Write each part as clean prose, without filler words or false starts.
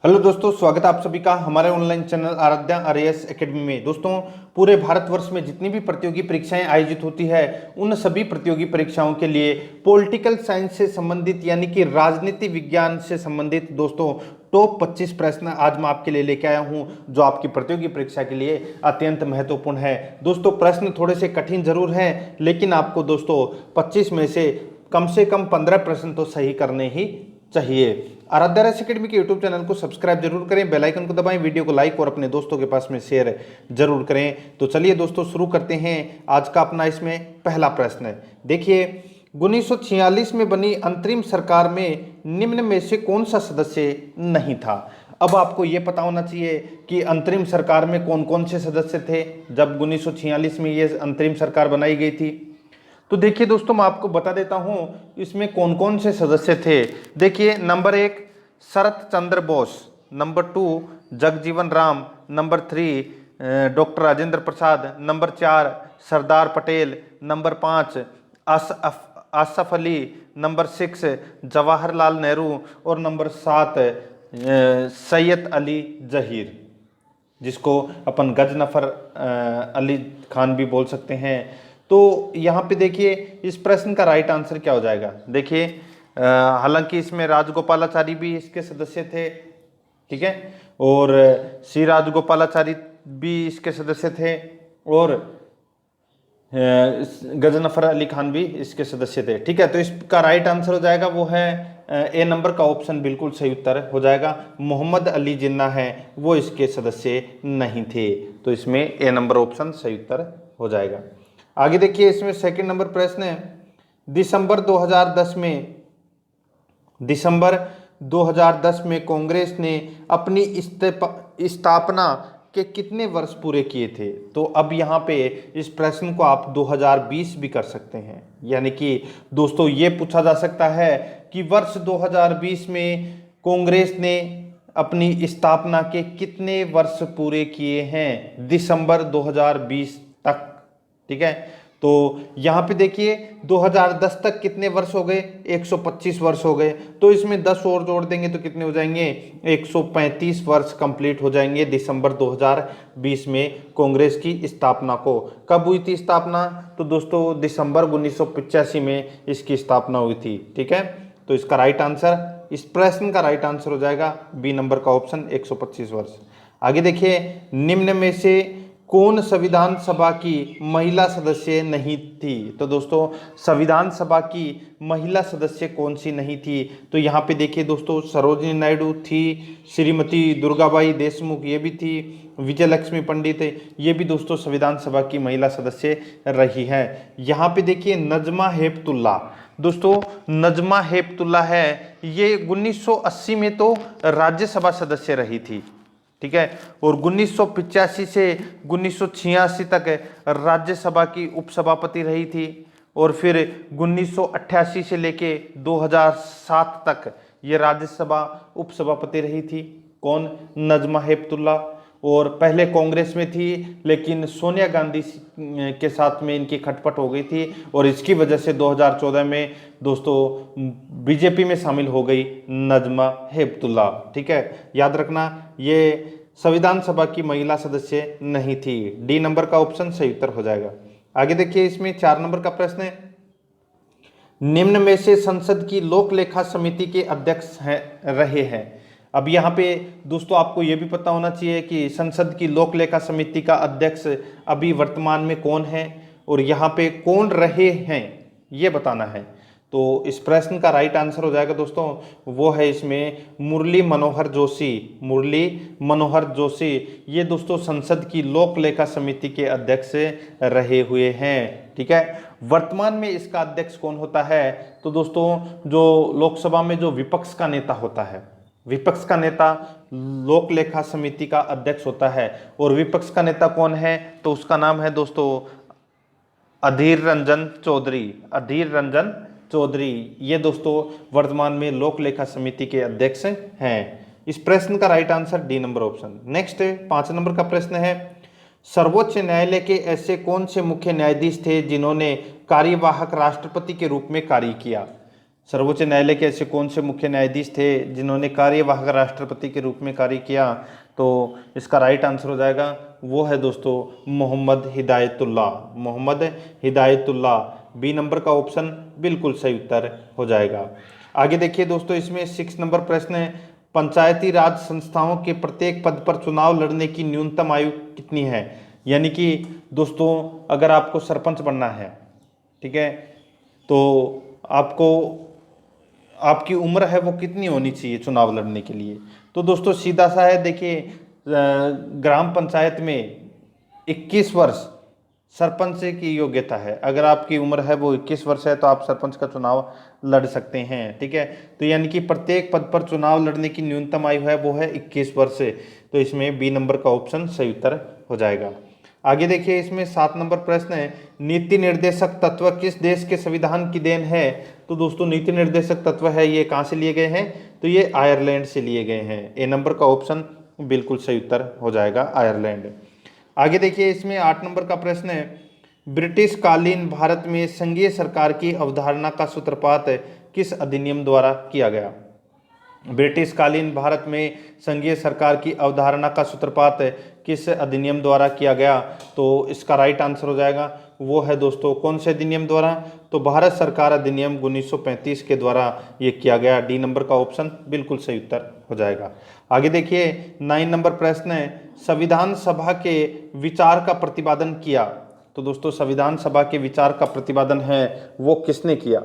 Hello दोस्तों, स्वागत है आप सभी का हमारे online channel Aaradhya RAS academy में। दोस्तों, पूरे भारतवर्ष में जितनी भी प्रतियोगी परीक्षाएं आयोजित होती है उन सभी प्रतियोगी परीक्षाओं के लिए पॉलिटिकल साइंस से संबंधित यानी कि राजनीति विज्ञान से संबंधित दोस्तों टॉप 25 प्रश्न आज मैं आपके लिए लेके आया हूं, जो आपकी प्रतियोगी परीक्षा के लिए अत्यंत महत्वपूर्ण है। दोस्तों, प्रश्न थोड़े से कठिन जरूर हैं, लेकिन आपको दोस्तों 25 में से कम 15 प्रश्न तो सही करने ही चाहिए। आराध्या आरएएस एकेडमी के यूट्यूब चैनल को सब्सक्राइब जरूर करें, बेल आइकन को दबाएं, वीडियो को लाइक और अपने दोस्तों के पास में शेयर जरूर करें। तो चलिए दोस्तों शुरू करते हैं आज का अपना इसमें पहला प्रश्न। देखिए, 1946 में बनी अंतरिम सरकार में निम्न में से कौन सा सदस्य नहीं था। अब आपको ये पता होना चाहिए कि अंतरिम सरकार में कौन कौन से सदस्य थे जब 1946 में ये अंतरिम सरकार बनाई गई थी। तो देखिए दोस्तों, मैं आपको बता देता हूं इसमें कौन कौन से सदस्य थे। देखिए, number 1 Sharat Chandra Bose, number 2 Jagjivan Ram, number 3 doctor Rajendra Prasad, number 4 Sardar Patel, number 5 Asaf Ali, number 6 Jawaharlal Nehru और नंबर 7 सैयद अली जहीर, जिसको अपन गजनफर अली खान भी बोल सकते हैं। तो यहाँ पे देखिए इस प्रश्न का राइट आंसर क्या हो जाएगा। देखिए, हालांकि इसमें राजगोपालाचारी भी इसके सदस्य थे, ठीक है, और सी राजगोपालाचारी भी इसके सदस्य थे और गजनफर अली खान भी इसके सदस्य थे, ठीक है। तो इसका राइट आंसर हो जाएगा वो है ए नंबर का ऑप्शन बिल्कुल सही उत्तर हो जाएगा। मोहम्मद अली जिन्ना है वो इसके सदस्य नहीं थे, तो इसमें ए नंबर ऑप्शन सही उत्तर हो जाएगा। आगे देखिए, इसमें सेकंड नंबर प्रश्न है, दिसंबर 2010 में कांग्रेस ने अपनी स्थापना के कितने वर्ष पूरे किए थे। तो अब यहाँ पे इस प्रश्न को आप 2020 भी कर सकते हैं, यानी कि दोस्तों ये पूछा जा सकता है कि वर्ष 2020 में कांग्रेस ने अपनी स्थापना के कितने वर्ष पूरे किए हैं दिसंबर 2020 तक, ठीक है। तो यहाँ पे देखिए 2010 तक कितने वर्ष हो गए, 125 वर्ष हो गए। तो इसमें 10 और जोड़ देंगे तो कितने हो जाएंगे, 135 वर्ष कंप्लीट हो जाएंगे दिसंबर 2020 में कांग्रेस की स्थापना को। कब हुई थी स्थापना, तो दोस्तों दिसंबर 1985 में इसकी स्थापना हुई थी, ठीक है। तो इसका राइट आंसर, इस प्रश्न का राइट आंसर हो जाएगा बी नंबर का ऑप्शन 125 वर्ष। आगे देखिए, निम्न में से कौन संविधान सभा की महिला सदस्य नहीं थी। तो दोस्तों संविधान सभा की महिला सदस्य कौन सी नहीं थी, तो यहाँ पे देखिए दोस्तों सरोजिनी नायडू थी, श्रीमती दुर्गाबाई देशमुख ये भी थी, विजय लक्ष्मी पंडित ये भी दोस्तों संविधान सभा की महिला सदस्य रही है। यहाँ पे देखिए नजमा हेपतुल्ला, दोस्तों नजमा हेपतुल्ला है, ये 1980 में तो राज्यसभा सदस्य रही थी, ठीक है, और 1985 से 1986 तक राज्यसभा की उपसभापति रही थी, और फिर 1988 से लेके 2007 तक ये राज्यसभा उपसभापति रही थी। कौन, नजमा हेपतुल्ला। और पहले कांग्रेस में थी, लेकिन सोनिया गांधी के साथ में इनकी खटपट हो गई थी और इसकी वजह से 2014 में दोस्तों बीजेपी में शामिल हो गई नजमा हेपतुल्ला, ठीक है। याद रखना ये संविधान सभा की महिला सदस्य नहीं थी, डी नंबर का ऑप्शन सही उत्तर हो जाएगा। आगे देखिए, इसमें 4 नंबर का प्रश्न है, निम्न में से संसद की लोक लेखा समिति के अध्यक्ष रहे हैं। अब यहाँ पे दोस्तों आपको ये भी पता होना चाहिए कि संसद की लोक लेखा समिति का अध्यक्ष अभी वर्तमान में कौन है और यहाँ पे कौन रहे हैं ये बताना है। तो इस प्रश्न का राइट आंसर हो जाएगा दोस्तों वो है इसमें मुरली मनोहर जोशी। ये दोस्तों संसद की लोक लेखा समिति के अध्यक्ष रहे हुए हैं, ठीक है। वर्तमान में इसका अध्यक्ष कौन होता है, तो दोस्तों जो लोकसभा में जो विपक्ष का नेता होता है, विपक्ष का नेता लोक लेखा समिति का अध्यक्ष होता है। और विपक्ष का नेता कौन है, तो उसका नाम है दोस्तों अधीर रंजन चौधरी। ये दोस्तों वर्तमान में लोक लेखा समिति के अध्यक्ष हैं। इस प्रश्न का right answer D number option. Next 5 number का प्रश्न है, सर्वोच्च न्यायालय के ऐसे कौन से मुख्य न्यायाधीश थे जिन्होंने कार्यवाहक राष्ट्रपति के रूप में कार्य किया। सर्वोच्च न्यायालय के ऐसे कौन से मुख्य न्यायाधीश थे जिन्होंने कार्यवाहक राष्ट्रपति के रूप में कार्य किया? तो इसका राइट आंसर हो जाएगा, वो है दोस्तों मोहम्मद हिदायतुल्लाह। मोहम्मद हिदायतुल्लाह, बी नंबर का ऑप्शन बिल्कुल सही उत्तर हो जाएगा। आगे देखिए दोस्तों, इसमें 6 नंबर प्रश्न है, पंचायती राज संस्थाओं के प्रत्येक पद पर चुनाव लड़ने की न्यूनतम आयु कितनी है? यानी कि दोस्तों अगर आपको सरपंच बनना है, ठीक है, तो आपको आपकी उम्र है वो कितनी होनी चाहिए चुनाव लड़ने के लिए? तो दोस्तों सीधा सा है, देखिए ग्राम पंचायत में 21 वर्ष सरपंच की योग्यता है। अगर आपकी उम्र है वो 21 वर्ष है तो आप सरपंच का चुनाव लड़ सकते हैं, ठीक है। तो यानी कि प्रत्येक पद पर चुनाव लड़ने की न्यूनतम आयु है वो है 21 वर्ष। तो इसमें बी नंबर का ऑप्शन सही उत्तर हो जाएगा। आगे देखिए, इसमें 7 नंबर प्रश्न है, नीति निर्देशक तत्व किस देश के संविधान की देन है? तो दोस्तों नीति निर्देशक तत्व है ये कहाँ से लिए गए हैं? तो ये आयरलैंड से लिए गए हैं। ए नंबर का ऑप्शन बिल्कुल सही उत्तर हो जाएगा, आयरलैंड। आगे देखिए, इसमें 8 नंबर का प्रश्न है, ब्रिटिश कालीन भारत में संघीय सरकार की अवधारणा का सूत्रपात किस अधिनियम द्वारा किया गया? ब्रिटिश कालीन भारत में संघीय सरकार की अवधारणा का सूत्रपात किस अधिनियम द्वारा किया गया? तो इसका राइट आंसर हो जाएगा, वो है दोस्तों कौन से अधिनियम द्वारा? तो भारत सरकार अधिनियम 1935 के द्वारा ये किया गया। डी नंबर का ऑप्शन बिल्कुल सही उत्तर हो जाएगा। आगे देखिए, 9 नंबर प्रश्न है, संविधान सभा के विचार का प्रतिपादन किया? तो दोस्तों संविधान सभा के विचार का प्रतिपादन है वो किसने किया?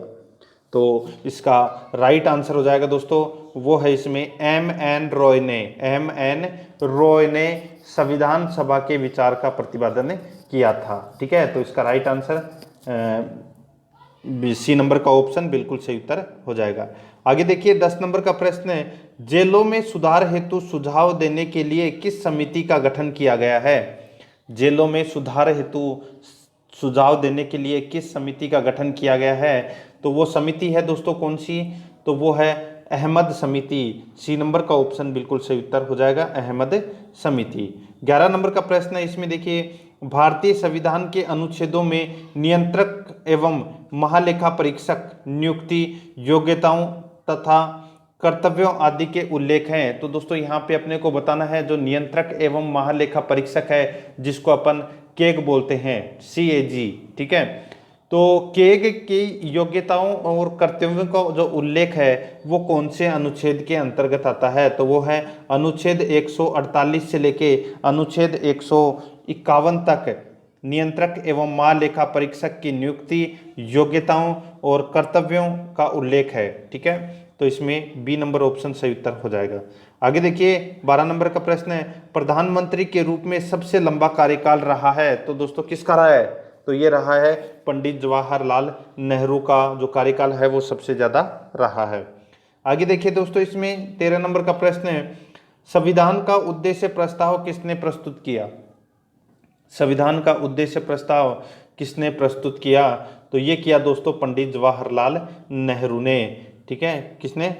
तो इसका राइट आंसर हो जाएगा दोस्तों, वो है इसमें M.N. रॉय ने। M.N. रॉय ने संविधान सभा के विचार का प्रतिपादन किया था, ठीक है। तो इसका राइट आंसर सी नंबर का ऑप्शन बिल्कुल सही उत्तर हो जाएगा। आगे देखिए, 10 नंबर का प्रश्न है, जेलों में सुधार हेतु सुझाव देने के लिए किस समिति का गठन किया गया है? जेलों में सुधार हेतु सुझाव देने के लिए किस समिति का गठन किया गया है? तो वो समिति है दोस्तों कौन सी? तो वो है अहमद समिति। सी नंबर का ऑप्शन बिल्कुल सही उत्तर हो जाएगा, अहमद समिति। 11 नंबर का प्रश्न है, इसमें देखिए, भारतीय संविधान के अनुच्छेदों में नियंत्रक एवं महालेखा परीक्षक नियुक्ति, योग्यताओं तथा कर्तव्यों आदि के उल्लेख हैं। तो दोस्तों यहाँ पे अपने को बताना है, जो नियंत्रक एवं महालेखा परीक्षक है जिसको अपन केग बोलते हैं, CAG, ठीक है। तो केग की योग्यताओं और कर्तव्यों का जो उल्लेख है वो कौन से अनुच्छेद के अंतर्गत आता है? तो वो है अनुच्छेद 148 से लेके अनुच्छेद 151 तक नियंत्रक एवं महालेखा परीक्षक की नियुक्ति, योग्यताओं और कर्तव्यों का उल्लेख है, ठीक है। तो इसमें बी नंबर ऑप्शन सही उत्तर हो जाएगा। आगे देखिए, 12 नंबर का प्रश्न है, प्रधानमंत्री के रूप में सबसे लंबा कार्यकाल रहा है? तो दोस्तों किसका रहा है? तो ये रहा है पंडित जवाहरलाल नेहरू का जो कार्यकाल है वो सबसे ज्यादा रहा है। आगे देखिए दोस्तों, इसमें 13 नंबर का प्रश्न है, संविधान का उद्देश्य प्रस्ताव किसने प्रस्तुत किया? संविधान का उद्देश्य प्रस्ताव किसने प्रस्तुत किया? तो ये किया दोस्तों पंडित जवाहरलाल नेहरू ने, ठीक है। किसने?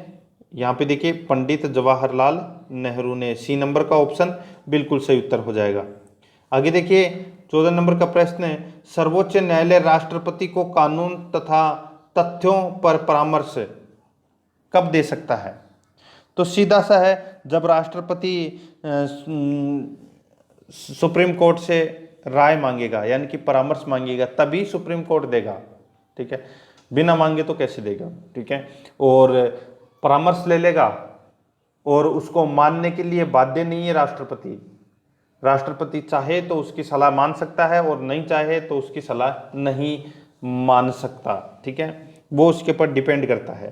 यहाँ पे देखिए पंडित जवाहरलाल नेहरू ने। सी नंबर का ऑप्शन बिल्कुल सही उत्तर हो जाएगा। आगे देखिए, 14 नंबर का प्रश्न है, सर्वोच्च न्यायालय राष्ट्रपति को कानून तथा तथ्यों पर परामर्श कब दे सकता है? तो सीधा सा है, जब राष्ट्रपति सुप्रीम कोर्ट से राय मांगेगा, यानी कि परामर्श मांगेगा, तभी सुप्रीम कोर्ट देगा, ठीक है। बिना मांगे तो कैसे देगा, ठीक है। और परामर्श ले लेगा और उसको मानने के लिए बाध्य नहीं है राष्ट्रपति। राष्ट्रपति चाहे तो उसकी सलाह मान सकता है और नहीं चाहे तो उसकी सलाह नहीं मान सकता, ठीक है। वो उसके ऊपर डिपेंड करता है।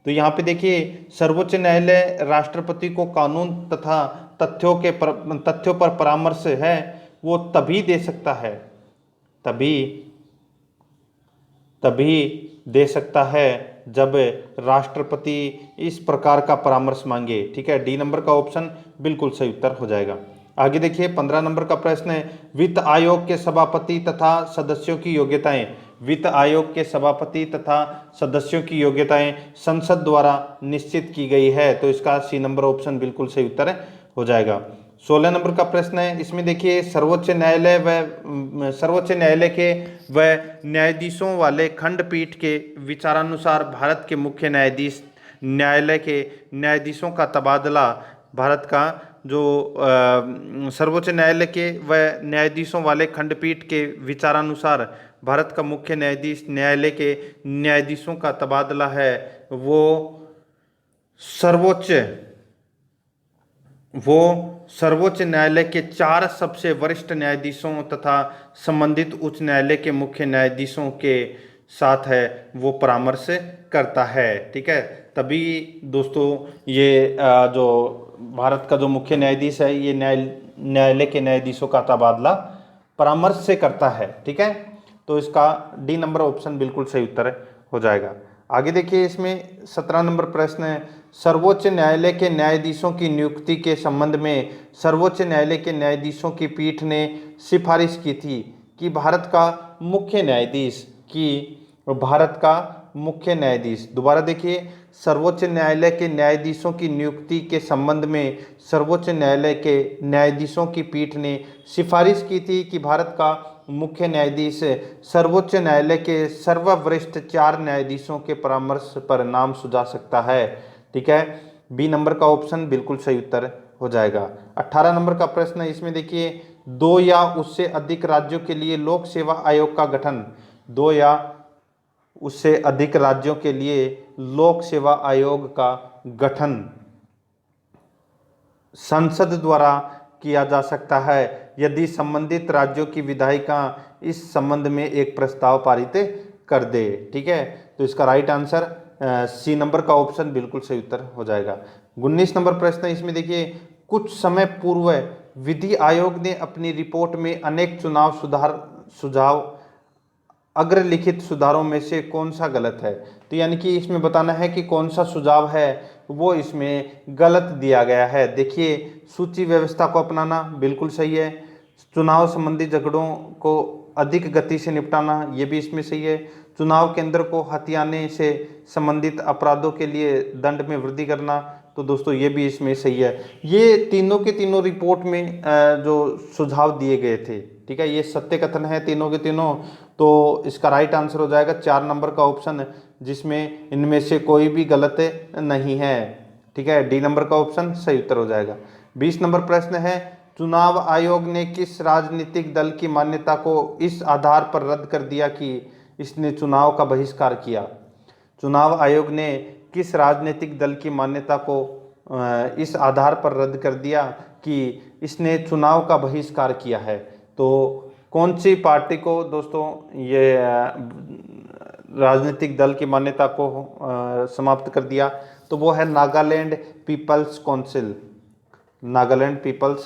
तो यहाँ पे देखिए, सर्वोच्च न्यायालय राष्ट्रपति को कानून तथा तथ्यों पर परामर्श है वो तभी दे सकता है, तभी दे सकता है जब राष्ट्रपति इस प्रकार का परामर्श मांगे, ठीक है। डी नंबर का ऑप्शन बिल्कुल सही उत्तर हो जाएगा। आगे देखिए, 15 नंबर का प्रश्न है, वित्त आयोग के सभापति तथा सदस्यों की योग्यताएं। वित्त आयोग के सभापति तथा सदस्यों की योग्यताएं संसद द्वारा निश्चित की गई है। तो इसका सी नंबर ऑप्शन बिल्कुल सही उत्तर हो जाएगा। 16 नंबर का प्रश्न है, इसमें देखिए सर्वोच्च न्यायालय के व न्यायाधीशों वाले खंडपीठ के विचारानुसार भारत के मुख्य न्यायालय के न्यायाधीशों का तबादला भारत का जो सर्वोच्च न्यायालय के व न्यायाधीशों वाले खंडपीठ के विचारानुसार भारत का मुख्य न्यायालय के न्यायाधीशों का तबादला है वो सर्वोच्च न्यायालय के 4 सबसे वरिष्ठ न्यायाधीशों तथा संबंधित उच्च न्यायालय के मुख्य न्यायाधीशों के साथ है वो परामर्श करता है। ठीक है, तभी दोस्तों ये जो भारत का जो मुख्य न्यायाधीश है ये न्यायालय के न्यायाधीशों का तबादला परामर्श से करता है। ठीक है, तो इसका डी नंबर ऑप्शन बिल्कुल सही उत्तर हो जाएगा। आगे देखिए, इसमें 17 नंबर प्रश्न है, सर्वोच्च न्यायालय के न्यायाधीशों की नियुक्ति के संबंध में सर्वोच्च न्यायालय के न्यायाधीशों की पीठ ने सिफारिश की थी कि भारत का मुख्य न्यायाधीश दोबारा देखिए, सर्वोच्च न्यायालय के न्यायाधीशों की नियुक्ति के संबंध में सर्वोच्च न्यायालय के न्यायाधीशों की पीठ ने सिफारिश की थी कि भारत का मुख्य न्यायाधीश सर्वोच्च न्यायालय के सर्ववरिष्ठ 4 न्यायाधीशों के परामर्श पर नाम सुझा सकता है। ठीक है, बी नंबर का ऑप्शन बिल्कुल सही उत्तर हो जाएगा। 18 नंबर का प्रश्न है, इसमें देखिए 2 या उससे अधिक राज्यों के लिए लोक सेवा आयोग का गठन 2 या उससे अधिक राज्यों के लिए लोक सेवा आयोग का गठन संसद द्वारा किया जा सकता है यदि संबंधित राज्यों की विधायिका इस संबंध में एक प्रस्ताव पारित कर दे। ठीक है, तो इसका राइट आंसर सी नंबर का ऑप्शन बिल्कुल सही उत्तर हो जाएगा। 19 नंबर प्रश्न है, इसमें देखिए कुछ समय पूर्व विधि आयोग ने अपनी रिपोर्ट में अनेक चुनाव सुझाव अग्रलिखित सुधारों में से कौन सा गलत है। तो यानी कि इसमें बताना है कि कौन सा सुझाव है वो इसमें गलत दिया गया है। देखिए, सूची व्यवस्था को अपनाना बिल्कुल सही है, चुनाव संबंधी झगड़ों को अधिक गति से निपटाना ये भी इसमें सही है, चुनाव केंद्र को हथियाने से संबंधित अपराधों के लिए दंड में वृद्धि करना तो दोस्तों ये भी इसमें सही है। ये तीनों के तीनों रिपोर्ट में जो सुझाव दिए गए थे, ठीक है, ये सत्य कथन है तीनों के तीनों, तो इसका राइट आंसर हो जाएगा 4 नंबर का ऑप्शन, जिसमें इनमें से कोई भी गलत नहीं है। ठीक है, डी नंबर का ऑप्शन सही उत्तर हो जाएगा। 20 नंबर प्रश्न है, चुनाव आयोग ने किस राजनीतिक दल की मान्यता को इस आधार पर रद्द कर दिया कि इसने चुनाव का बहिष्कार किया। चुनाव आयोग ने किस राजनीतिक दल की मान्यता को इस आधार पर रद्द कर दिया कि इसने चुनाव का बहिष्कार किया है। तो कौन सी पार्टी को दोस्तों ये राजनीतिक दल की मान्यता को समाप्त कर दिया, तो वो है Nagaland people's council. Nagaland people's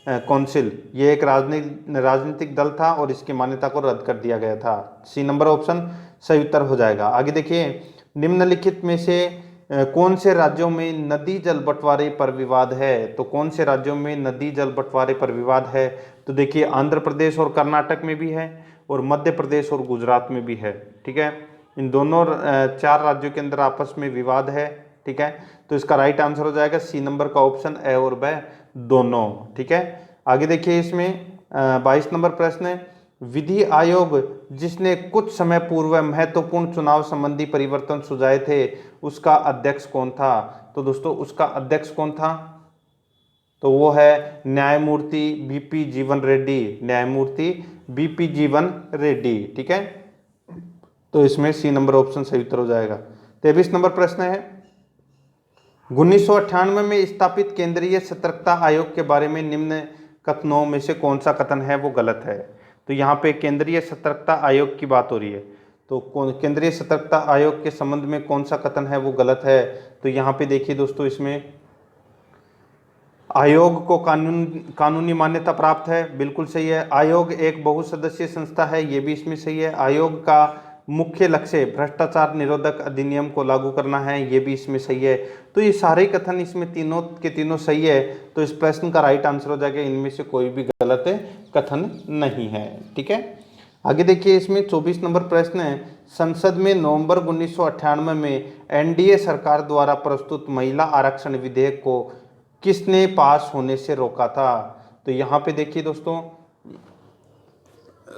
council ये एक राजनीतिक दल था और इसकी मान्यता को रद्द कर दिया गया था। सी नंबर ऑप्शन सही उत्तर हो जाएगा। आगे देखिए, निम्नलिखित में से कौन से राज्यों में नदी जल बंटवारे पर विवाद है। तो कौन से राज्यों में नदी जल बंटवारे पर विवाद है, तो देखिए आंध्र प्रदेश और कर्नाटक में भी है और मध्य प्रदेश और गुजरात में भी है। ठीक है, इन दोनों 4 राज्यों के अंदर आपस में विवाद है। ठीक है, तो इसका राइट आंसर हो जाएगा सी नंबर का ऑप्शन ए और ब दोनों। ठीक है, आगे देखिए, इसमें 22 नंबर प्रश्न है, विधि आयोग जिसने कुछ समय पूर्व महत्वपूर्ण चुनाव संबंधी परिवर्तन सुझाए थे उसका अध्यक्ष कौन था। तो दोस्तों उसका अध्यक्ष कौन था, तो वो है न्यायमूर्ति बीपी जीवन रेड्डी, न्यायमूर्ति बीपी जीवन रेड्डी। ठीक है, तो इसमें सी नंबर ऑप्शन सही उत्तर हो जाएगा। 23 नंबर प्रश्न है, 1998 में स्थापित केंद्रीय सतर्कता आयोग के बारे में निम्न कथनों में से कौन सा कथन है वो गलत है। तो यहाँ पे केंद्रीय सतर्कता आयोग की बात हो रही है, तो केंद्रीय सतर्कता आयोग के संबंध में कौन सा कथन है वो गलत है। तो यहाँ पे देखिए दोस्तों, इसमें आयोग को कानूनी मान्यता प्राप्त है, बिल्कुल सही है। आयोग एक बहुसदस्यीय संस्था है, ये भी इसमें सही है। आयोग का मुख्य लक्ष्य भ्रष्टाचार निरोधक अधिनियम को लागू करना है, ये भी इसमें सही है। तो ये सारे कथन इसमें तीनों के तीनों सही है, तो इस प्रश्न का राइट आंसर हो जाएगा इनमें से कोई भी गलत कथन नहीं है। ठीक है, आगे देखिए, इसमें 24 नंबर प्रश्न है, संसद में नवंबर 1998 में एनडीए सरकार द्वारा प्रस्तुत महिला आरक्षण विधेयक को किसने पास होने से रोका था? तो यहाँ पे देखिए दोस्तों,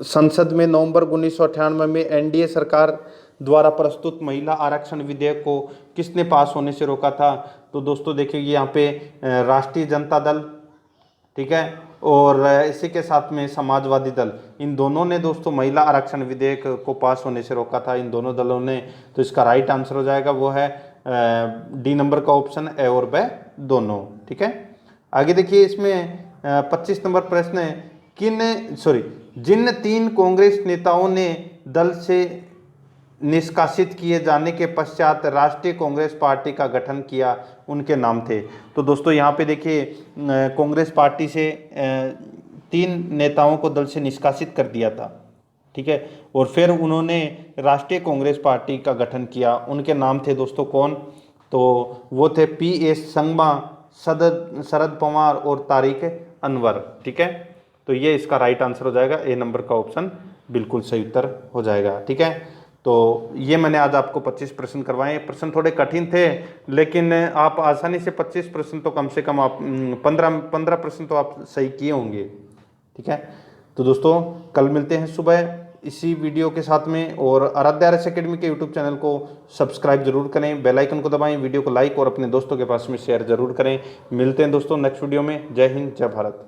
संसद में नवंबर 1998 में एनडीए सरकार द्वारा प्रस्तुत महिला आरक्षण विधेयक को किसने पास होने से रोका था? तो दोस्तों देखिए यहाँ पे राष्ट्रीय जनता दल, ठीक है, और इसी के साथ में समाजवादी दल, इन दोनों ने दोस्तों महिला आरक्षण विधेयक को पास होने से रोका था, इन दोनों दलों ने। तो इसका राइट आंसर हो जाएगा वो है डी नंबर का ऑप्शन, ए और बी दोनों, ठीक है। आगे देखिए इसमें 25 नंबर प्रश्न है, जिन 3 कांग्रेस नेताओं ने दल से निष्कासित किए जाने के पश्चात राष्ट्रीय कांग्रेस पार्टी का गठन किया, उनके नाम थे। तो दोस्तों यहाँ पे देखिए कांग्रेस पार्टी से 3 नेताओं को दल से निष्कासित कर दिया था, ठीक है, और फिर उन्होंने राष्ट्रीय कांग्रेस पार्टी का गठन किया। उनके नाम थे दोस्तों कौन? तो वो थे पी.एस. संगमा, शरद पवार और तारिक अनवर, ठीक है। तो ये इसका राइट आंसर हो जाएगा, ए नंबर का ऑप्शन बिल्कुल सही उत्तर हो जाएगा, ठीक है। तो ये मैंने आज आपको 25 प्रश्न करवाए। प्रश्न थोड़े कठिन थे, लेकिन आप आसानी से 25 प्रश्न तो कम से कम आप 15 प्रश्न तो आप सही किए होंगे, ठीक है। तो दोस्तों कल मिलते हैं सुबह इसी वीडियो के साथ में, और आराध्या आरएस एकेडमी के यूट्यूब चैनल को सब्सक्राइब जरूर करें, बेल आइकन को दबाएं, वीडियो को लाइक और अपने दोस्तों के पास में शेयर जरूर करें। मिलते हैं दोस्तों नेक्स्ट वीडियो में। जय हिंद, जय भारत।